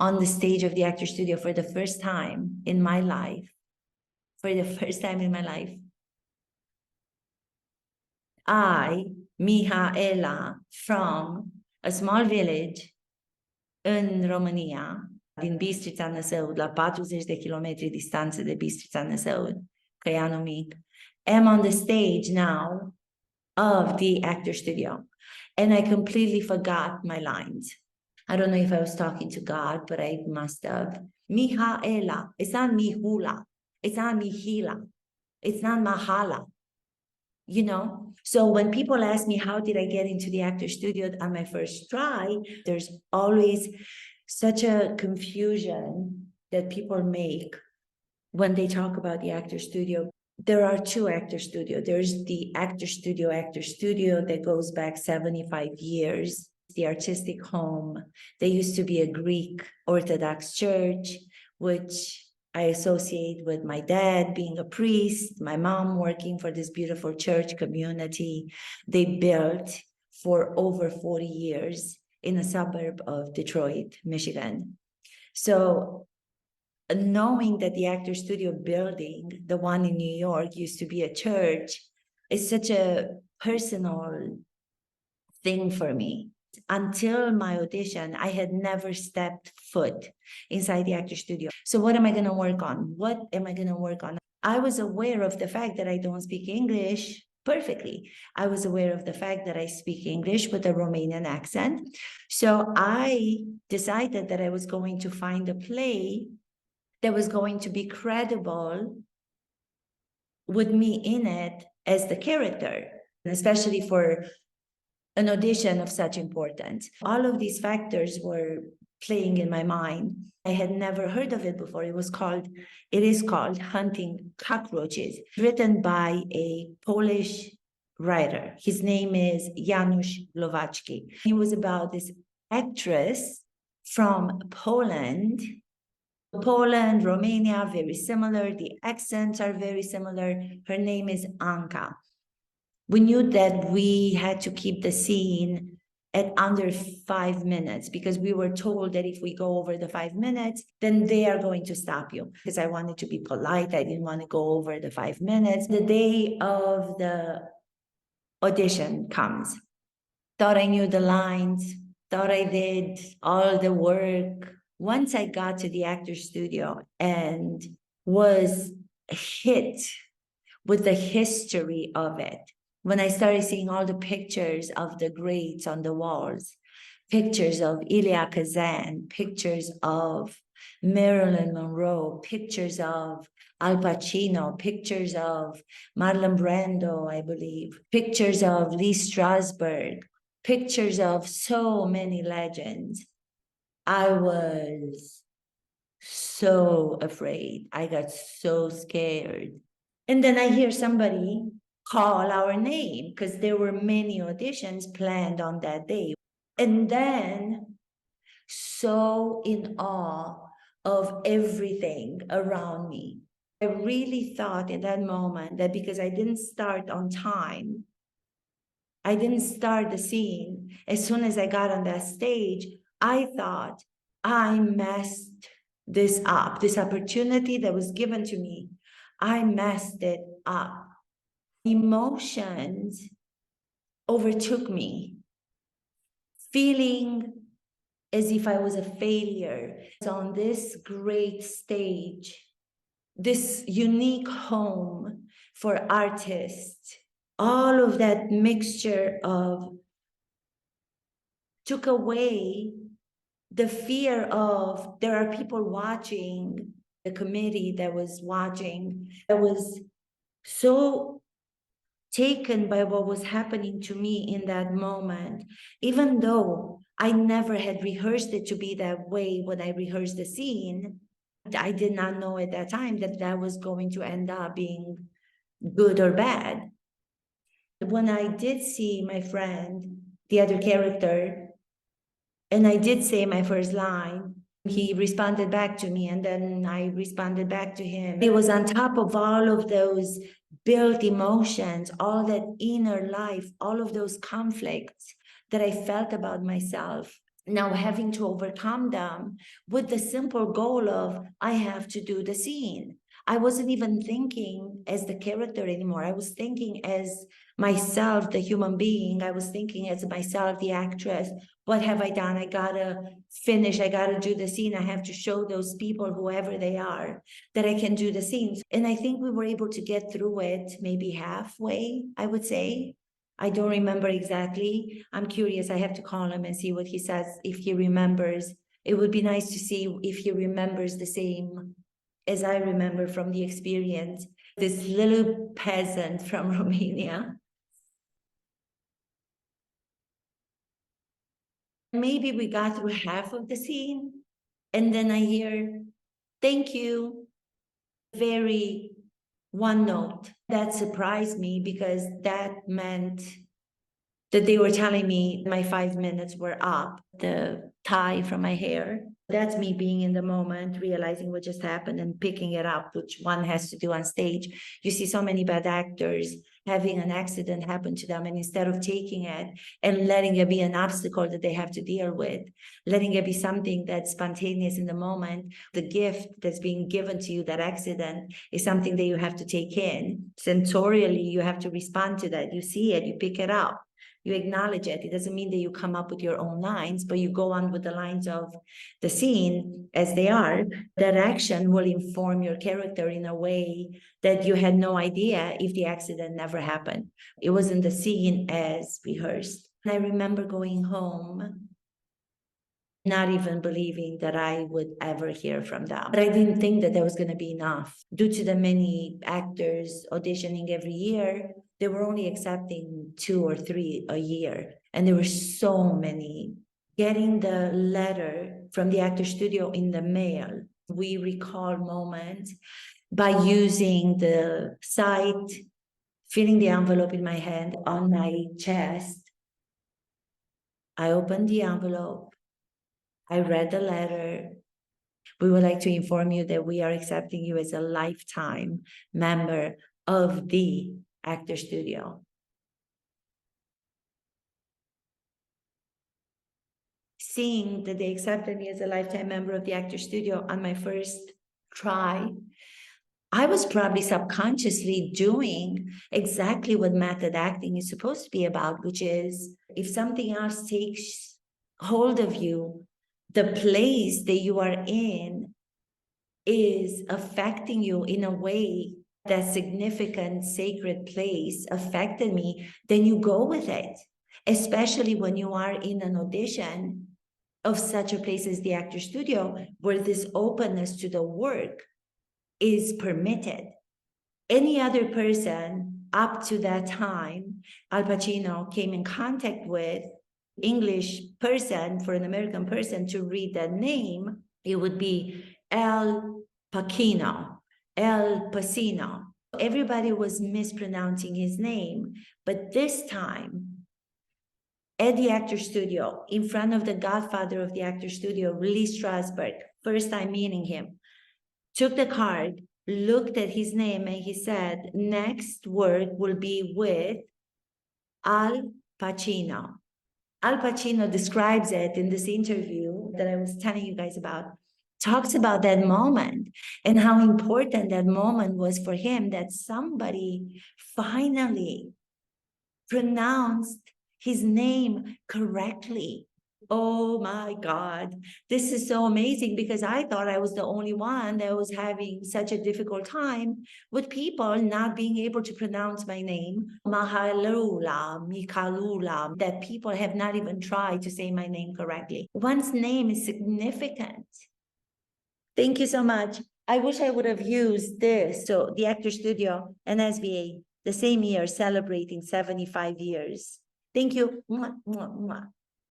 on the stage of the actor studio for the first time in my life, I, Mihaela, from a small village în Romania, din Bistrița Năsăud, la 40 de kilometri distanță de Bistrița Năsăud, Caianu Mic, am on the stage now of the actor studio. And I completely forgot my lines. I don't know if I was talking to God, but I must have. Mihaela. It's not Mihula. It's not Mihila. It's not Mahala. You know? So when people ask me, how did I get into the actor studio on my first try, there's always such a confusion that people make when they talk about the actor studio. There are two actor studios. There's the actor studio that goes back 75 years, the artistic home. There used to be a Greek Orthodox Church, which I associate with my dad being a priest, my mom working for this beautiful church community they built for over 40 years in a suburb of Detroit, Michigan. So knowing that the actor studio building, the one in New York, used to be a church, is such a personal thing for me. Until my audition, I had never stepped foot inside the actor studio. So what am I going to work on? What am I going to work on? I was aware of the fact that I don't speak English perfectly. I was aware of the fact that I speak English with a Romanian accent. So I decided that I was going to find a play that was going to be credible with me in it as the character, especially for an audition of such importance. All of these factors were playing in my mind. I had never heard of it before. It is called Hunting Cockroaches, written by a Polish writer. His name is Janusz Lowacki. He was about this actress from Poland, Romania, very similar. The accents are very similar. Her name is Anka. We knew that we had to keep the scene at under 5 minutes because we were told that if we go over the 5 minutes, then they are going to stop you. Because I wanted to be polite. I didn't want to go over the 5 minutes. The day of the audition comes. Thought I knew the lines, thought I did all the work. Once I got to the actor studio and was hit with the history of it, when I started seeing all the pictures of the greats on the walls, pictures of Elia Kazan, pictures of Marilyn Monroe, pictures of Al Pacino, pictures of Marlon Brando, I believe, pictures of Lee Strasberg, pictures of so many legends, I was so afraid. I got so scared. And then I hear somebody call our name because there were many auditions planned on that day. And then so in awe of everything around me, I really thought in that moment that because I didn't start on time, I didn't start the scene as soon as I got on that stage, I thought I messed this up, this opportunity that was given to me. I messed it up. Emotions overtook me, feeling as if I was a failure. On this great stage, this unique home for artists, all of that mixture of took away the fear of there are people watching, the committee that was watching. I was so taken by what was happening to me in that moment, even though I never had rehearsed it to be that way. When I rehearsed the scene, I did not know at that time that that was going to end up being good or bad. When I did see my friend, the other character, and I did say my first line, he responded back to me, and then I responded back to him. It was on top of all of those built emotions, all that inner life, all of those conflicts that I felt about myself. now having to overcome them with the simple goal of, I have to do the scene. I wasn't even thinking as the character anymore. I was thinking as myself, the human being. I was thinking as myself, the actress. What have I done? I gotta finish. I gotta do the scene. I have to show those people, whoever they are, that I can do the scenes. And I think we were able to get through it maybe halfway, I would say. I don't remember exactly. I'm curious. I have to call him and see what he says, if he remembers. It would be nice to see if he remembers the same as I remember from the experience. This little peasant from Romania. Maybe we got through half of the scene, and then I hear, thank you. Very one note. That surprised me because that meant that they were telling me my 5 minutes were up, the tie from my hair. That's me being in the moment, realizing what just happened and picking it up, which one has to do on stage. You see so many bad actors having an accident happen to them, and instead of taking it and letting it be an obstacle that they have to deal with, letting it be something that's spontaneous in the moment, the gift that's being given to you, that accident, is something that you have to take in. Sensorially, you have to respond to that. You see it, you pick it up. You acknowledge it. It doesn't mean that you come up with your own lines, but you go on with the lines of the scene as they are. That action will inform your character in a way that you had no idea if the accident never happened. It was in the scene as rehearsed. And I remember going home, not even believing that I would ever hear from them. But I didn't think that there was going to be enough. Due to the many actors auditioning every year, they were only accepting 2 or 3 a year. And there were so many. Getting the letter from the actor studio in the mail, we recall moments by using the site, feeling the envelope in my hand on my chest. I opened the envelope. I read the letter. We would like to inform you that we are accepting you as a lifetime member of the actor studio. Seeing that they accepted me as a lifetime member of the actor studio on my first try, I was probably subconsciously doing exactly what method acting is supposed to be about, which is if something else takes hold of you, the place that you are in is affecting you in a way that significant sacred place affected me, then you go with it, especially when you are in an audition of such a place as the actor studio, where this openness to the work is permitted. Any other person up to that time, Al Pacino came in contact with English person for an American person to read that name, it would be El Pacino, El Pacino. Everybody was mispronouncing his name, but this time, at the actor studio, in front of the Godfather of the actor studio, Lee Strasberg, first time meeting him, took the card, looked at his name, and he said, next word will be with Al Pacino. Al Pacino describes it in this interview that I was telling you guys about, talks about that moment and how important that moment was for him, that somebody finally pronounced his name correctly. Oh my God, this is so amazing, because I thought I was the only one that was having such a difficult time with people not being able to pronounce my name, Mahalula, Mikalula, that people have not even tried to say my name correctly. One's name is significant. Thank you so much. I wish I would have used this. So the Actor Studio and SVA, the same year, celebrating 75 years. Thank you. Mwah, mwah, mwah.